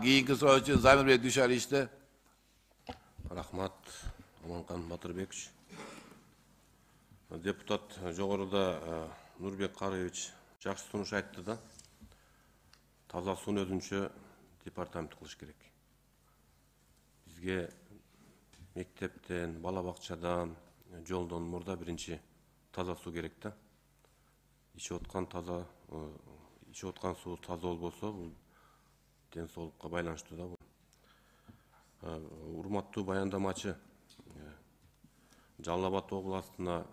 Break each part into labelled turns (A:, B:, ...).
A: Keyinki sorucu Zamirbek Düşer işte.
B: Rahmat, Amankan Batırbekovич. Депутат жогоруда Нурбек Карыевич жакшы сунуш айтты да. Таза сууну өзүнчө департамент кылыш керек. Бизге мектептен, бала бакчадан, жолдон мурда биринчи таза суу керек да. Ичип аткан суу таза болбосо, бул ден соолукка байланыштуу да. Урматтуу баяндамачы, Жалал Абад областына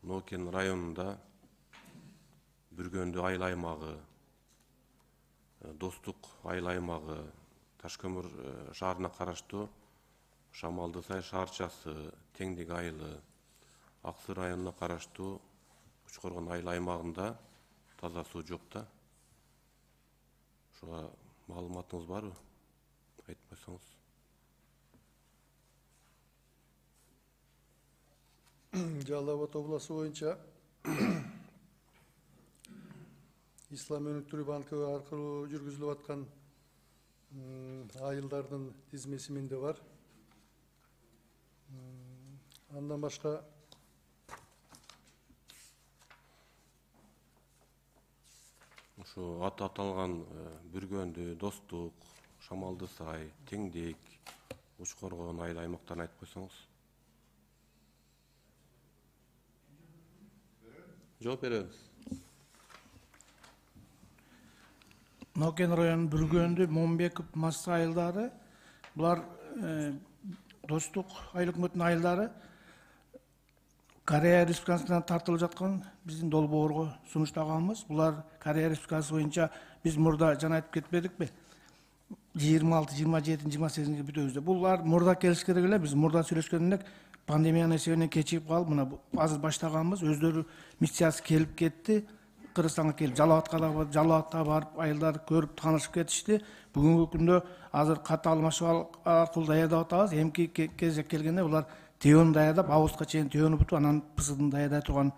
B: Нокен районунда Бүргөндү айыл аймагы, Достук айыл аймагы, Ташкөмүр шаарына караштуу Шамалдысай шаарчасы, Теңдик айылы, Аксы районуна караштуу Учкоргон айыл аймагында таза суу жок да. Ушуга маалыматыңыз барбы? Айтып койсоңуз.
C: Жалал Абад обласы боюнча Ислам өнүктүрүү банкы аркылуу жүргүзүлүп аткан айылдардын тизмеси менде бар. Андан башка
B: Ушу аталган Бүргөндү, Достук, Шамалдысай, Теңдик, Учкоргон айыл аймактарын айтып койсоңуз. Жооп беребиз.
D: Нокен району Бүргөндү, Момбеков, Масса айылдары, булар Достук айыл өкмөтүнүн айылдары Корея Республикасынан тартылып жаткан биздин долбоорго сунуштаганбыз. Булар Корея Республикасы боюнча биз мурда жана айтып кетпедикпи? 26, 27, 28 бүтөбүз деп. Булар мурда келиш керек эле, биз мурда сүйлөшкөндө пандемиянын эсебинен кечигип калып, мына азыр баштаганбыз. Өздөрү миссиясы келип кетти. Кыргызстанга келип, Жалал барып, айылдарды көрүп, таанышып кетишти. Бүгүнкү күндө азыр кат алмашуу аркылуу даярдап атабыз. Эмки кезек келгенде булар теону даярдап, августка чейин теону бүтүп, анан ПСДны даярдай турган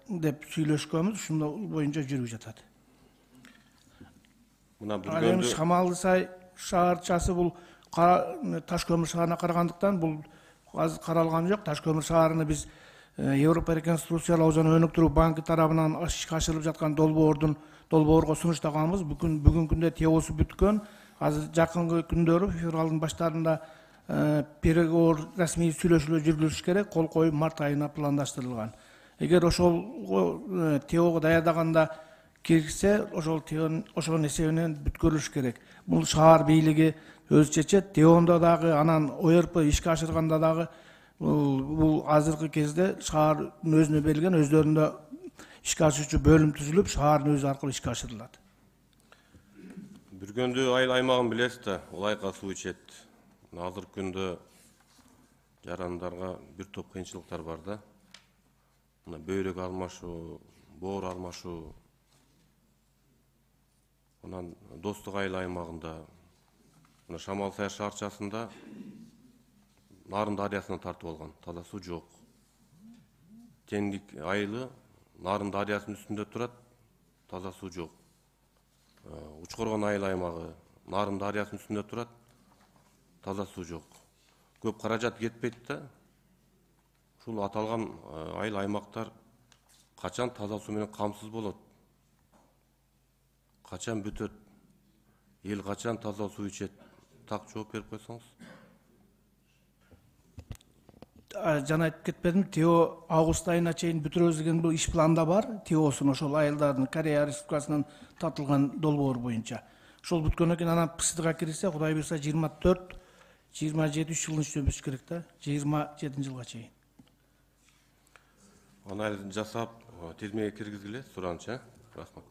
D: деп сүйлөшкөнбүз. Ушундо боюнча жүрүп жатат.
B: Мына
D: Бүргөндү Шамалдысай шаарчасы бул Ташкөмүр шаарына карагандыктан бул азыр каралган жок. Ташкөмүр шаарыны биз Европа реконструкциялоо жана өнүктүрүү банкы тарабынан ишке ашырылып жаткан долбоорго сунуштаганбыз. Бүгүнкү күндө теосу бүткөн. Азыр жакынкы күндөрү февралдын баштарында переговор расмий сүйлөшүүлөр жүргүзүлүш керек. Кол коюп март айына пландаштырылган. Эгер ошол теого даярдаганда кирсе, ошонун эсебинен бүткөрүлүш керек. Бул шаар бийлиги өзү чечет. Теондо дагы, анан ОРП ишке ашырганда дагы бул азыркы кезде шаардын өзүнө берилген, өздөрүндө ишке ашыруучу бөлүм түзүлүп, шаардын өзү аркылуу ишке ашырылат.
B: Бүргөндү айыл аймагын билесиз да, улайка суу ичет. Азыркы күндө жарандарга бир топ кыйынчылыктар бар да. Мына бөйрөк алмашуу, боор алмашуу. Анан Достук айыл аймагында, мына Шамалдысай шаарчасында Нарын дарыясынан тартып алган, таза суу жок. Теңдик айылы Нарын дарыясынын үстүндө турат, таза суу жок. Учкоргон айыл аймагы Нарын дарыясынын үстүндө турат, таза суу жок. Көп каражат кетпейт да. Ушул аталган айыл аймактар качан таза суу менен камсыз болот? Качан бүтөт? Эл качан таза суу ичет? Так жооп берип койсоңуз.
D: Жана айтып кетпедим, Тео август айына чейин бүтүрөбүз деген бул иш планда бар. Теосун ошол айылдардын Корея Республикасынан тартылган долбоор боюнча. Ошол бүткөндөн кийин анан ПСДга кирсе, Кудай буйрса 24, 27 жылдын ичинде бүтүш керек да, 27 жылга чейин.
B: Анализ жасап, тизмеге киргизгиле, суранчы. Рахмат.